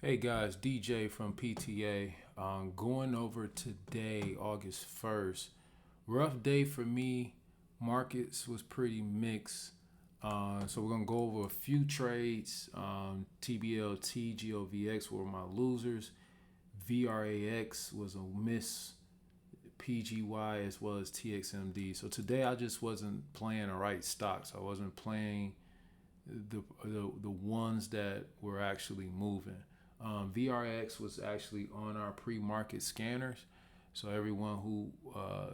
Hey guys, DJ from PTA. Going over today, August 1st. Rough day for me. Markets was pretty mixed. So we're going to go over a few trades. Tblt Govx were my losers. Vrax was a miss. PGY as well as Txmd. So today I just wasn't playing the right stocks. I wasn't playing the ones that were actually moving. VRX was actually on our pre-market scanners. So everyone who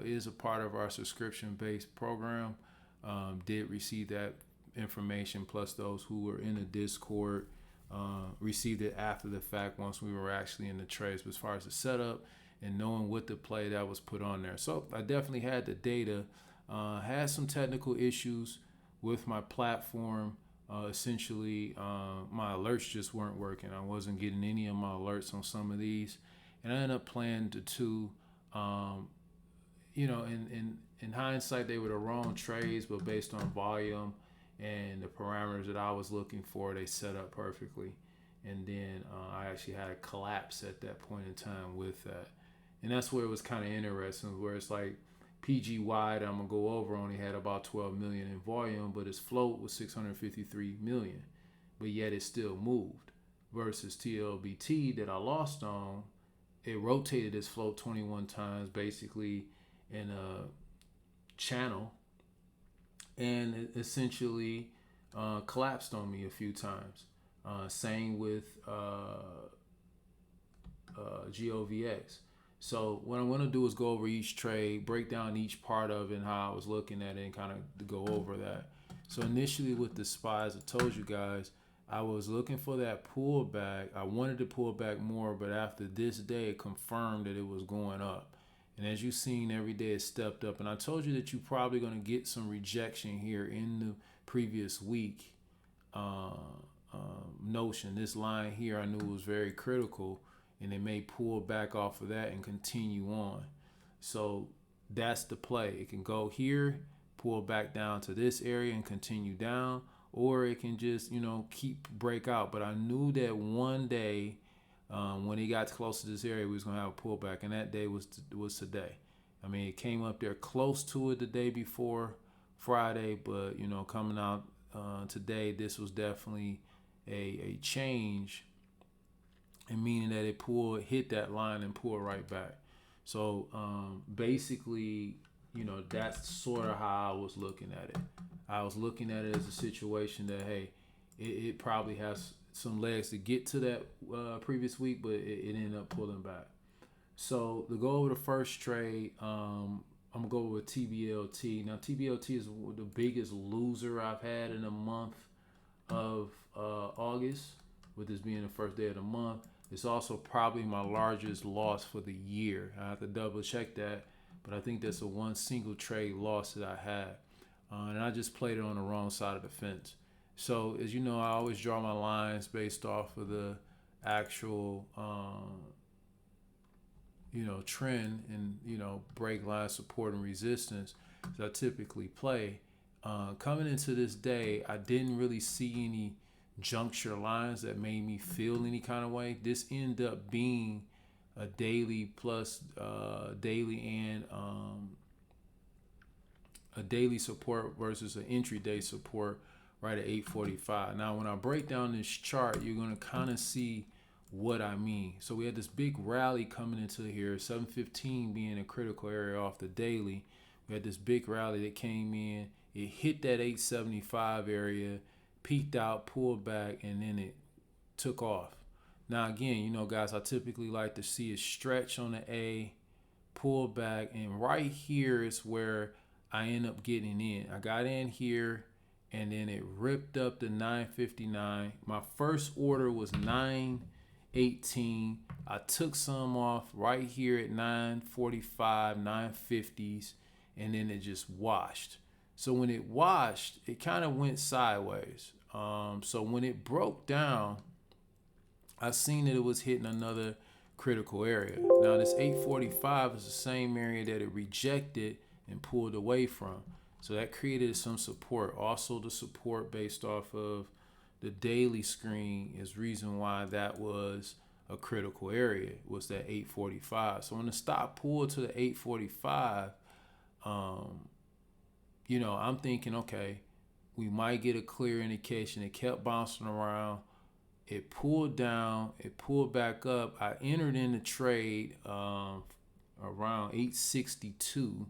is a part of our subscription-based program did receive that information, plus those who were in the Discord received it after the fact once we were actually in the trades, as far as the setup and knowing what to play that was put on there. So I definitely had the data, had some technical issues with my platform. Essentially, my alerts just weren't working. I wasn't getting any of my alerts on some of these, and I ended up playing the two. In hindsight, they were the wrong trades, but based on volume and the parameters that I was looking for, they set up perfectly. And then I actually had a collapse at that point in time with that, and that's where it was kind of interesting. Where it's like PGY that I'm gonna go over only had about 12 million in volume, but its float was 653 million, but yet it still moved. Versus TLBT that I lost on, it rotated its float 21 times basically in a channel, and it essentially collapsed on me a few times. Same with GOVX. So what I'm going to do is go over each trade, break down each part of it and how I was looking at it, and kind of go over that. So initially with the SPYs, I told you guys I was looking for that pullback. I wanted to pull back more, but after this day, it confirmed that it was going up. And as you've seen, every day it stepped up. And I told you that you're probably going to get some rejection here in the previous week notion. This line here I knew was very critical, and it may pull back off of that and continue on. So that's the play. It can go here, pull back down to this area and continue down, or it can just, keep break out. But I knew that one day when it got close to this area, we was going to have a pullback, and that day was today. I mean, it came up there close to it the day before Friday, but, coming out today, this was definitely a change, and meaning that it hit that line and pulled right back. So basically, that's sort of how I was looking at it. I was looking at it as a situation that, hey, it probably has some legs to get to that previous week, but it ended up pulling back. So to go over the first trade, I'm gonna go with TBLT. Now TBLT is the biggest loser I've had in the month of August, with this being the first day of the month. It's also probably my largest loss for the year. I have to double check that, but I think that's a one single trade loss that I had. And I just played it on the wrong side of the fence. So as you know, I always draw my lines based off of the actual, trend and, break line, support, and resistance that I typically play. Coming into this day, I didn't really see any juncture lines that made me feel any kind of way. This ended up being a daily plus daily and a daily support versus an entry day support right at 8:45. Now when I break down this chart, you're going to kind of see what I mean. So we had this big rally coming into here, 715 being a critical area off the daily. We had this big rally that came in, it hit that 875 area, peaked out, pulled back, and then it took off. Now again, guys, I typically like to see a stretch on the A, pull back, and right here is where I end up getting in. I got in here, and then it ripped up to 959. My first order was 918. I took some off right here at 945, 950s, and then it just washed. So when it washed, it kind of went sideways. So when it broke down, I seen that it was hitting another critical area. Now this 845 is the same area that it rejected and pulled away from. So that created some support. Also the support based off of the daily screen is reason why that was a critical area, was that 845. So when the stock pulled to the 845, I'm thinking, okay, we might get a clear indication. It kept bouncing around. It pulled down. It pulled back up. I entered in the trade around 862.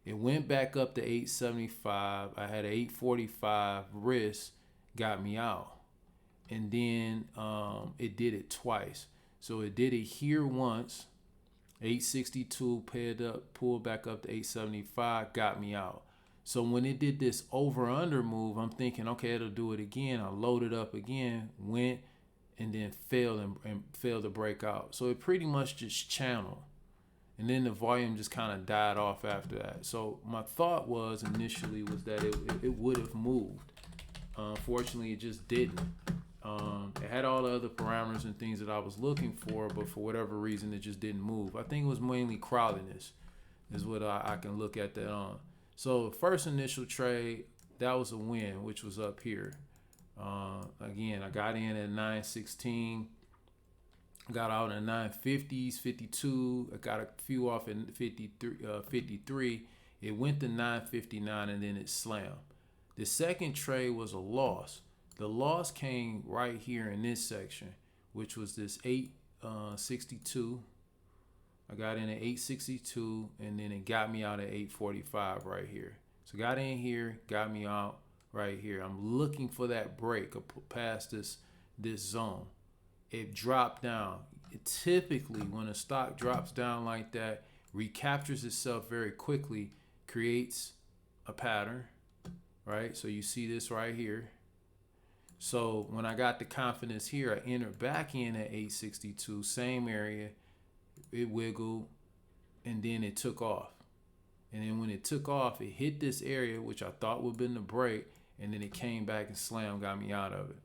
It went back up to 875. I had an 845 risk, got me out. And then it did it twice. So it did it here once, 862, pulled back up to 875, got me out. So when it did this over under move, I'm thinking, okay, it'll do it again. I loaded up again, went, and then failed and failed to break out. So it pretty much just channeled. And then the volume just kind of died off after that. So my thought was initially was that it would have moved. Unfortunately, it just didn't. It had all the other parameters and things that I was looking for, but for whatever reason, it just didn't move. I think it was mainly crowdiness is what I can look at that on. So first initial trade, that was a win, which was up here. Again, I got in at 916, got out in 950s, 52. I got a few off in 53. It went to 959 and then it slammed. The second trade was a loss. The loss came right here in this section, which was this 862. I got in at 862, and then it got me out at 845 right here. So got in here, got me out right here. I'm looking for that break past this zone. It dropped down. It typically, when a stock drops down like that, recaptures itself very quickly, creates a pattern, right? So you see this right here. So when I got the confidence here, I entered back in at 862, same area. It wiggled, and then it took off. And then when it took off, it hit this area, which I thought would have been the break, and then it came back and slammed, got me out of it.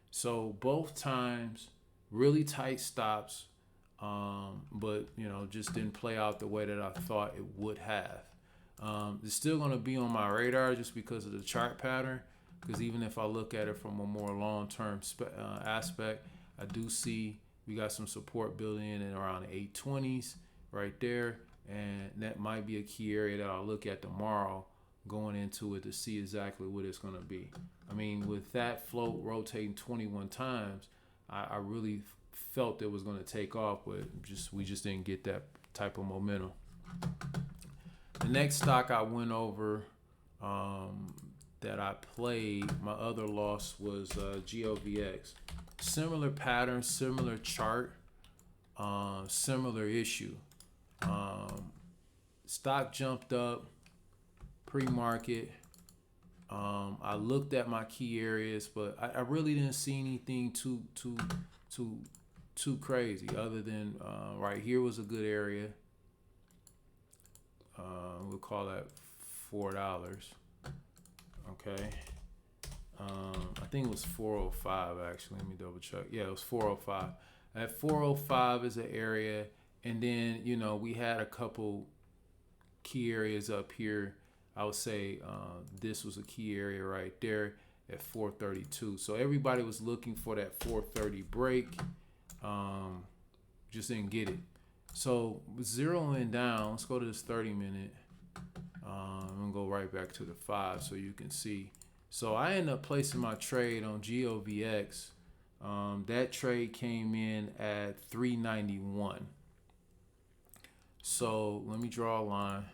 So both times, really tight stops, but just didn't play out the way that I thought it would have. It's still going to be on my radar just because of the chart pattern. Because even if I look at it from a more long-term aspect, I do see we got some support building in and around the 820s right there. And that might be a key area that I'll look at tomorrow going into it to see exactly what it's going to be. I mean, with that float rotating 21 times, I really felt it was going to take off, but we just didn't get that type of momentum. The next stock I went over that I played, my other loss was Govx. Similar pattern, similar chart, similar issue. Stock jumped up pre-market. I looked at my key areas, but I really didn't see anything too crazy other than right here was a good area. We'll call that $4. Okay. I think it was 405 actually. Let me double check. Yeah, it was 405. At 405 is an area, and then we had a couple key areas up here. I would say this was a key area right there at 432. So everybody was looking for that 430 break. Just didn't get it. So zeroing down, let's go to this 30-minute. I'm gonna go right back to the 5 so you can see. So I ended up placing my trade on Govx. That trade came in at 391. So let me draw a line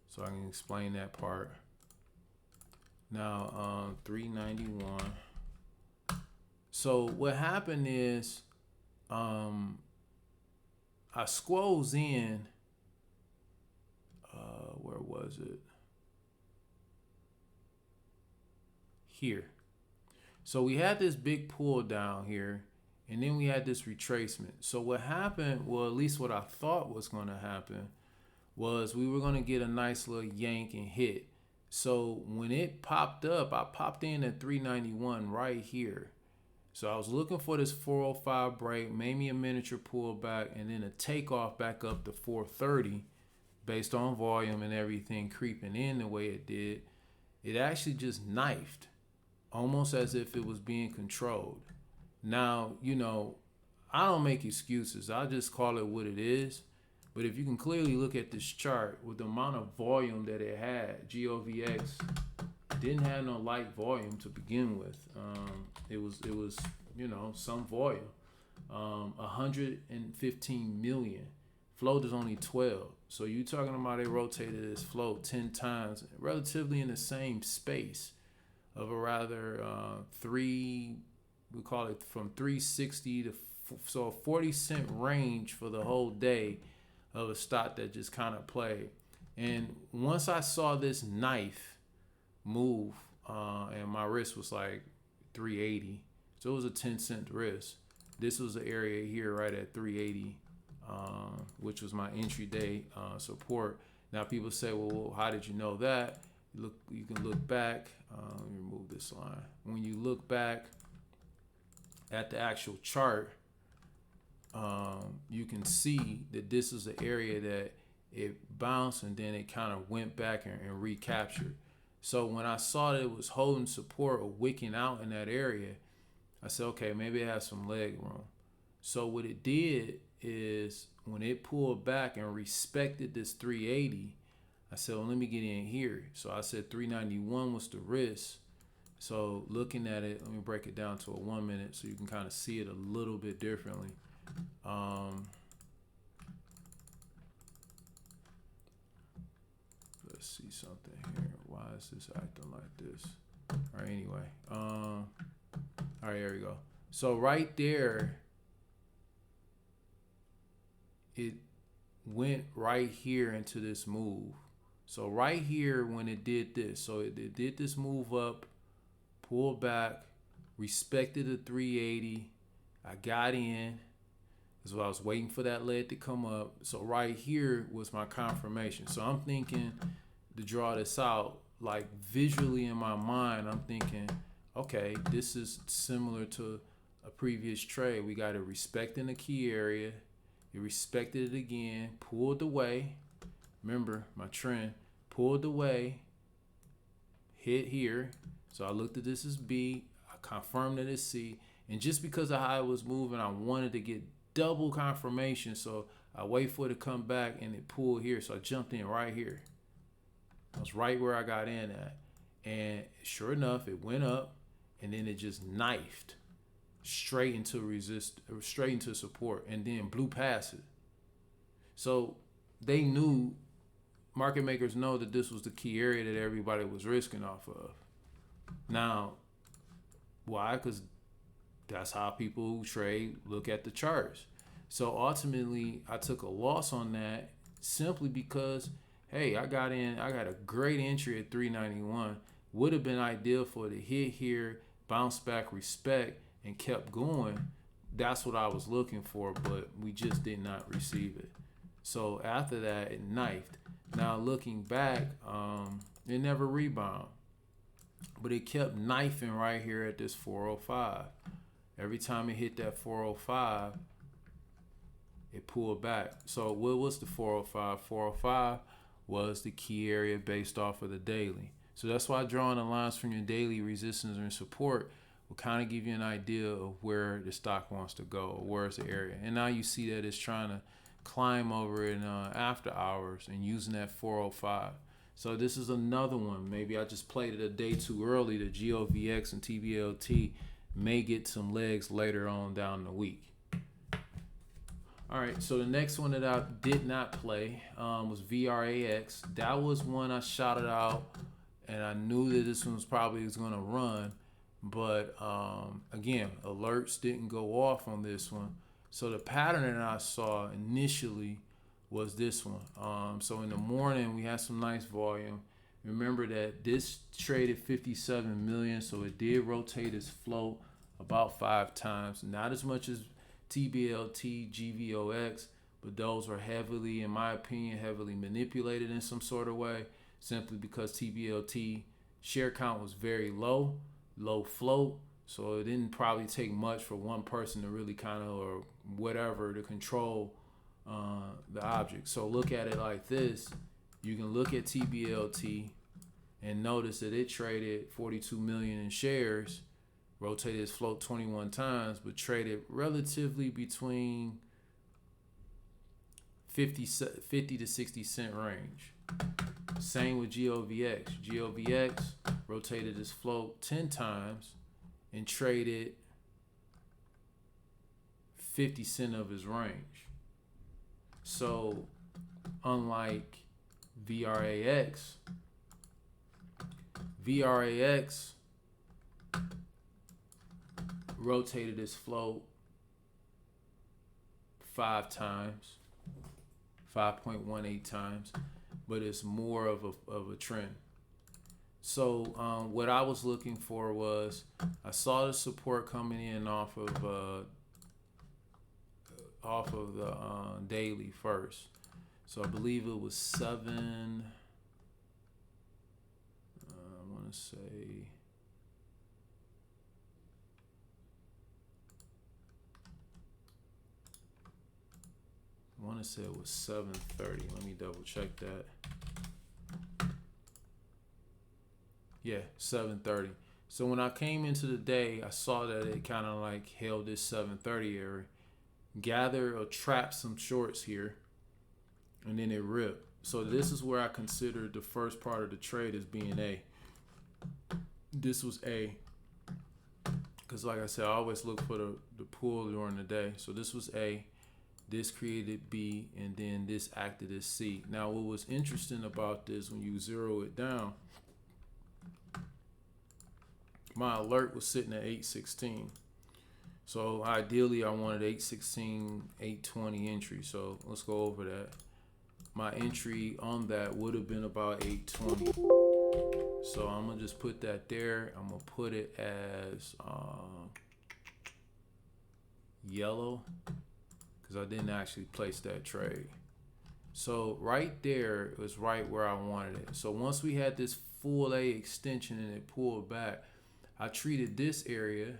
so I can explain that part. Now 391. So what happened is I squoze in. Where was it? Here. So we had this big pull down here, and then we had this retracement. So what happened, well, at least what I thought was going to happen, was we were going to get a nice little yank and hit. So when it popped up, I popped in at 391 right here. So I was looking for this 405 break, maybe a miniature pullback, and then a takeoff back up to 430 based on volume and everything creeping in the way it did. It actually just knifed almost as if it was being controlled. Now, I don't make excuses. I just call it what it is. But if you can clearly look at this chart with the amount of volume that it had, GOVX didn't have no light volume to begin with. It was some volume. 115 million. Float is only 12. So you talking about they rotated this float 10 times, relatively in the same space of a rather we call it from 360 to so a 40-cent range for the whole day of a stock that just kind of played. And once I saw this knife move, and my risk was like 380, so it was a 10-cent risk. This was the area here right at 380, which was my entry day support. Now people say, well, how did you know that? You can look back. Let me remove this line. When you look back at the actual chart, you can see that this is an area that it bounced and then it kind of went back and recaptured. So when I saw that it was holding support or wicking out in that area, I said, okay, maybe it has some leg room. So what it did is when it pulled back and respected this 380, I said, well, let me get in here. So I said 391 was the risk. So looking at it, let me break it down to a 1 minute so you can kind of see it a little bit differently. Let's see something here. Why is this acting like this? All right, anyway. All right, there we go. So right there, it went right here into this move. So right here when it did this, so it did this move up, pulled back, respected the 380. I got in. So I was waiting for that leg to come up. So right here was my confirmation. So I'm thinking to draw this out, like visually in my mind, I'm thinking, okay, this is similar to a previous trade. We got it respecting the key area. It respected it again, pulled away. Remember my trend, pulled away, hit here. So I looked at this as B. I confirmed that it's C. And just because of how it was moving, I wanted to get double confirmation. So I wait for it to come back and it pulled here. So I jumped in right here. I was right where I got in at. And sure enough, it went up and then it just knifed straight into support and then blew past it. So they knew, market makers know that this was the key area that everybody was risking off of. Now, why? Because that's how people who trade look at the charts. So ultimately, I took a loss on that simply because, hey, I got a great entry at 391. Would have been ideal for it to hit here, bounce back, respect, and kept going. That's what I was looking for, but we just did not receive it. So after that, it knifed. Now looking back, it never rebounded, but it kept knifing right here at this 405. Every time it hit that 405, it pulled back. So what was the 405? 405 was the key area based off of the daily. So that's why drawing the lines from your daily resistance and support will kind of give you an idea of where the stock wants to go, or where's the area. And now you see that it's trying to climb over it after hours and using that 405. So this is another one. Maybe I just played it a day too early. The GOVX and TBLT may get some legs later on down the week. All right, so the next one that I did not play was VRAX. That was one I shouted out, and I knew that this one was probably going to run. But again, alerts didn't go off on this one. So the pattern that I saw initially was this one. So in the morning, we had some nice volume. Remember that this traded 57 million, so it did rotate its float about 5 times. Not as much as TBLT, GVOX, but those were heavily, in my opinion, heavily manipulated in some sort of way, simply because TBLT share count was very low float, so it didn't probably take much for one person to really kind of, or whatever, to control the object. So look at it like this. You can look at TBLT and notice that it traded 42 million in shares, rotated its float 21 times, but traded relatively between 50 to 60 cent range. Same with GOVX. GOVX rotated its float 10 times and traded 50 cent of his range. So unlike VRAX rotated its float 5 times, 5.18 times, but it's more of a trend. So what I was looking for was, I saw the support coming in off of the daily first. So I believe it was 7. I want to say. I want to say it was 7:30. Let me double check that. Yeah, 7:30. So when I came into the day, I saw that it kind of like held this 7:30 area, gather or trap some shorts here, and then it ripped. So this is where I considered the first part of the trade as being A. This was A, because like I said, I always look for the pull during the day. So this was A. This created B, and then this acted as C. Now, what was interesting about this, when you zero it down, my alert was sitting at 816. So ideally, I wanted 816, 820 entry. So let's go over that. My entry on that would have been about 820. So I'm gonna just put that there. I'm gonna put it as yellow, because I didn't actually place that trade. So right there was right where I wanted it. So once we had this full A extension and it pulled back, I treated this area,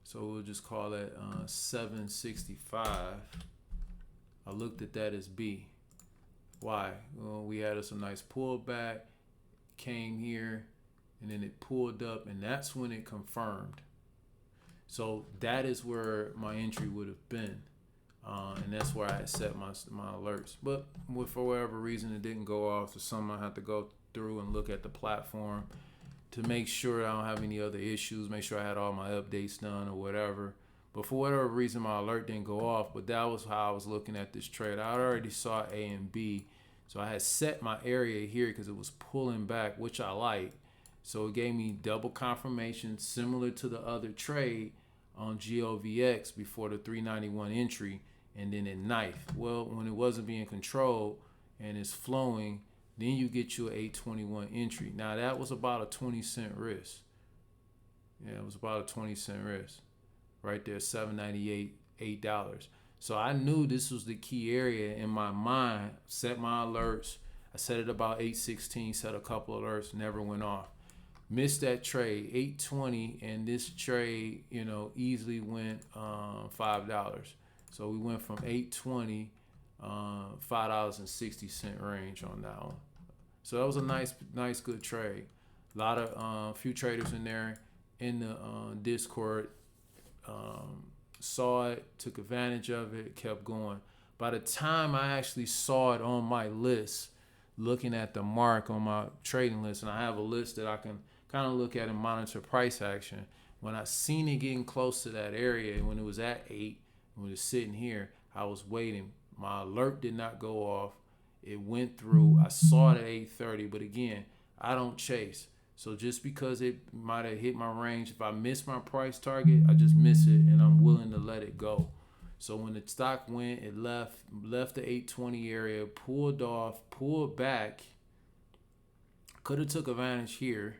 so we'll just call that 765. I looked at that as B. Why? Well, we had us a nice pullback, came here, and then it pulled up, and that's when it confirmed. So that is where my entry would have been, and that's where I had set my alerts. But for whatever reason, it didn't go off. So something I have to go through and look at the platform to make sure I don't have any other issues, make sure I had all my updates done or whatever. But for whatever reason, my alert didn't go off. But that was how I was looking at this trade. I already saw A and B, so I had set my area here because it was pulling back, which I like. So it gave me double confirmation, similar to the other trade on GOVX before the 391 entry, and then it knifed. Well, when it wasn't being controlled and it's flowing, then you get your 821 entry. Now that was about a 20-cent risk. Yeah, it was about a 20-cent risk. Right there, $7.98, $8. So I knew this was the key area in my mind. Set my alerts. I set it about 816, set a couple alerts, never went off. Missed that trade, 820, and this trade, easily went $5. So we went from 820, $5.60 range on that one. So that was a nice, good trade. A lot of few traders in there in the Discord saw it, took advantage of it, kept going. By the time I actually saw it on my list, looking at the mark on my trading list, and I have a list that I can kind of look at and monitor price action. When I seen it getting close to that area, when it was at 8, when it was sitting here, I was waiting. My alert did not go off. It went through. I saw it at 8:30, but again, I don't chase. So just because it might have hit my range, if I miss my price target, I just miss it, and I'm willing to let it go. So when the stock went, it left the 820 area, pulled off, pulled back. Could have took advantage here,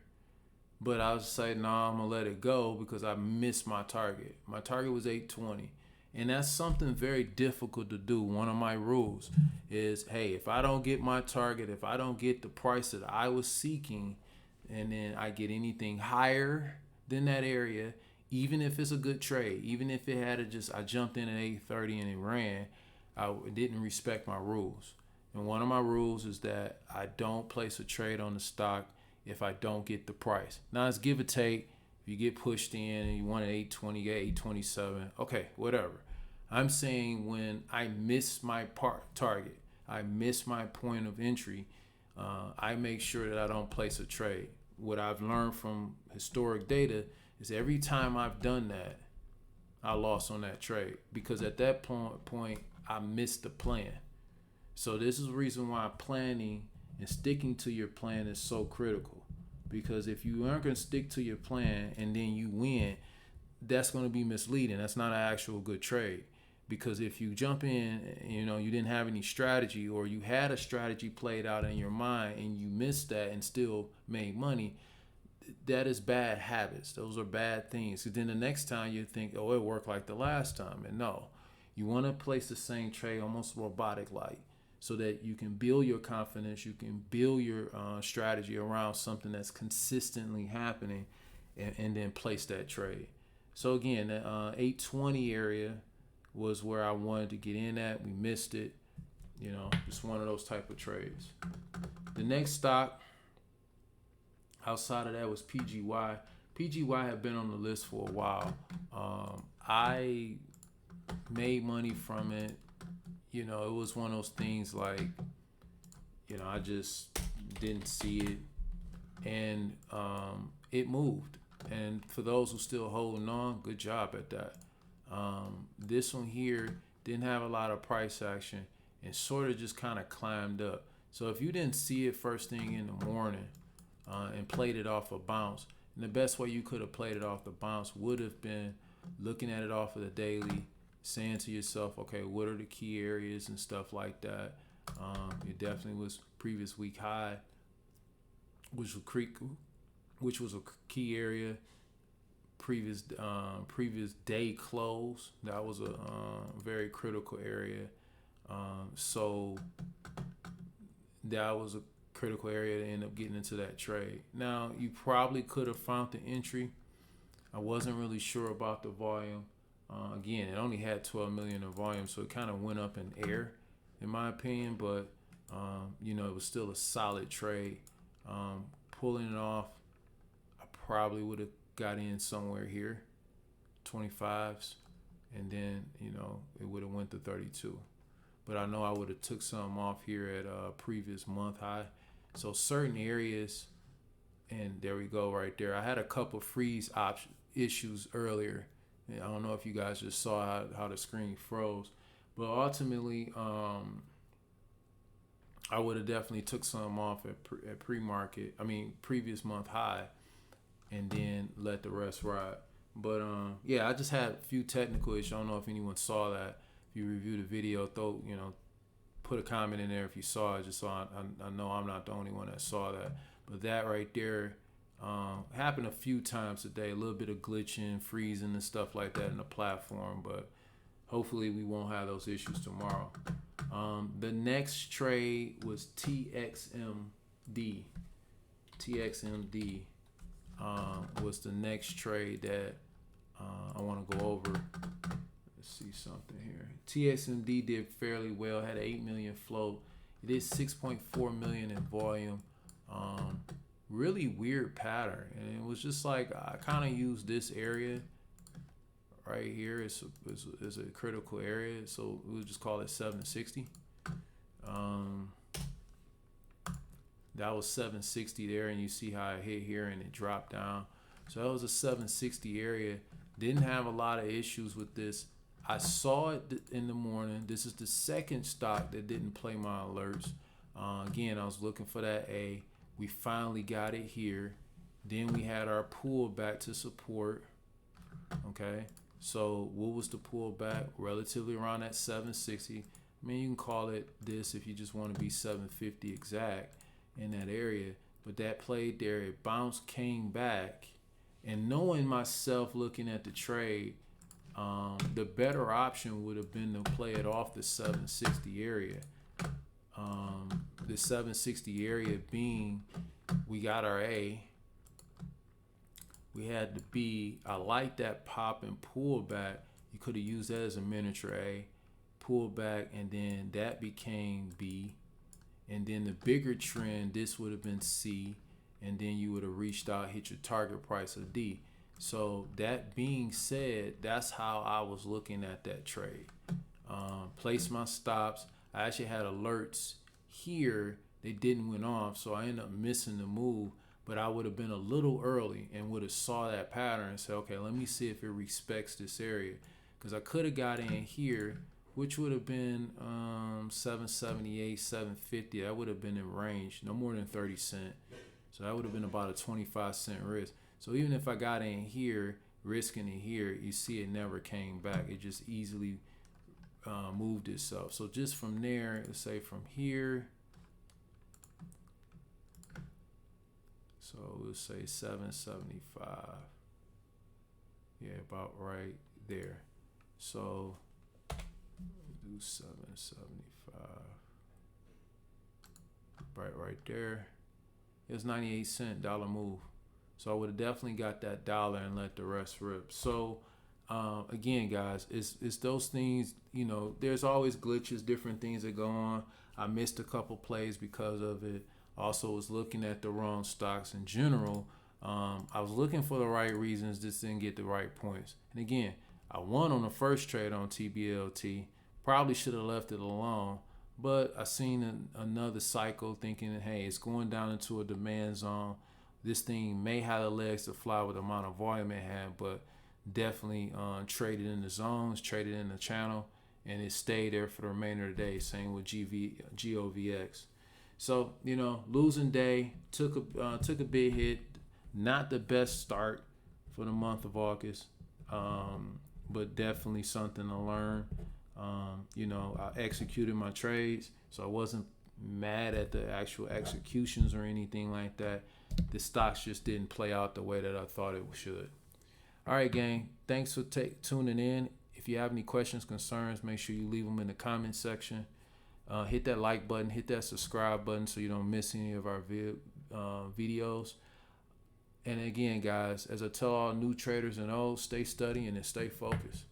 but I was saying, nah, I'm gonna let it go because I missed my target. My target was 820. And that's something very difficult to do. One of my rules is, hey, if I don't get my target, if I don't get the price that I was seeking, and then I get anything higher than that area, even if it's a good trade, even if it had I jumped in at 8:30 and it ran, I didn't respect my rules. And one of my rules is that I don't place a trade on the stock if I don't get the price. Now it's give or take. If you get pushed in and you want an 820, 827, okay, whatever. I'm saying when I miss my target, I miss my point of entry, I make sure that I don't place a trade. What I've learned from historic data is every time I've done that, I lost on that trade because at that point I missed the plan. So this is the reason why planning and sticking to your plan is so critical. Because if you aren't going to stick to your plan and then you win, that's going to be misleading. That's not an actual good trade. Because if you jump in, you didn't have any strategy, or you had a strategy played out in your mind and you missed that and still made money, that is bad habits. Those are bad things. So then the next time you think, oh, it worked like the last time. And no, you want to place the same trade almost robotic-like, so that you can build your confidence, you can build your strategy around something that's consistently happening, and then place that trade. So again, the 820 area was where I wanted to get in at. We missed it. Just one of those type of trades. The next stock outside of that was PGY. PGY had been on the list for a while. I made money from it. It was one of those things like, I just didn't see it, and it moved. And for those who still holding on, good job at that. This one here didn't have a lot of price action and sort of just kind of climbed up. So if you didn't see it first thing in the morning and played it off a bounce, and the best way you could have played it off the bounce would have been looking at it off of the daily, saying to yourself, okay, what are the key areas and stuff like that. It definitely was previous week high, which was a key area. Previous day close, that was a very critical area. So that was a critical area to end up getting into that trade. Now you probably could have found the entry. I wasn't really sure about the volume. Again, it only had 12 million in volume, so it kind of went up in air, in my opinion. But it was still a solid trade. Pulling it off, I probably would have got in somewhere here, 25s, and then it would have went to 32. But I know I would have took some off here at a previous month high. So certain areas, and there we go right there. I had a couple freeze issues earlier. I don't know if you guys just saw how the screen froze, but ultimately I would have definitely took some off at previous month high, and then let the rest ride. But I just had a few technical issues. I don't know if anyone saw that. If you reviewed the video, put a comment in there if you saw it, just so I know I'm not the only one that saw that. But that right there happened a few times today. A little bit of glitching, freezing, and stuff like that in the platform. But hopefully we won't have those issues tomorrow. The next trade was TXMD. TXMD was the next trade that I want to go over. Let's see something here. TXMD did fairly well, had an 8 million float. It is 6.4 million in volume. Really weird pattern, and it was just like I kind of used this area right here is a critical area, so we'll just call it 760. That was 760 there, and you see how it hit here and it dropped down. So that was a 760 area. Didn't have a lot of issues with this. I saw it in the morning. This is the second stock that didn't play my alerts. Again, I was looking for that A. We finally got it here. Then we had our pullback to support. Okay, so what was the pullback? Relatively around that 760. I mean, you can call it this if you just want to be 750 exact in that area. But that played there. It bounced, came back. And knowing myself looking at the trade, the better option would have been to play it off the 760 area. The 760 area being, we got our A. We had the B. I like that pop and pullback. You could have used that as a miniature A. Pullback, and then that became B. and then the bigger trend, this would have been C, and then you would have reached out, hit your target price of D. So that being said, that's how I was looking at that trade. Place my stops. I actually had alerts here. They didn't went off, so I ended up missing the move. But I would have been a little early and would have saw that pattern and said, okay, let me see if it respects this area. Because I could have got in here, which would have been 778, 750. That would have been in range, no more than 30 cents. So that would have been about a 25-cent risk. So even if I got in here, risking it here, you see it never came back. It just easily moved itself. So just from there, let's say from here, so let's say 775. Yeah, about right there. So do 775. Right there. It's 98-cent dollar move. So I would have definitely got that dollar and let the rest rip. So again, guys, it's those things, you know, there's always glitches, different things that go on. I missed a couple plays because of it. Also was looking at the wrong stocks in general. I was looking for the right reasons, just didn't get the right points. And again, I won on the first trade on TBLT. Probably should have left it alone. But I seen another cycle thinking, hey, it's going down into a demand zone. This thing may have the legs to fly with the amount of volume it had, but definitely traded in the zones, traded in the channel, and it stayed there for the remainder of the day. Same with GOVX. So, you know, losing day, took a big hit. Not the best start for the month of August, but definitely something to learn. You know, I executed my trades, so I wasn't mad at the actual executions or anything like that. The stocks just didn't play out the way that I thought it should. All right, gang. Thanks for tuning in. If you have any questions, concerns, make sure you leave them in the comment section. Hit that like button, hit that subscribe button so you don't miss any of our videos. And again, guys, as I tell all new traders and old, stay studying and stay focused.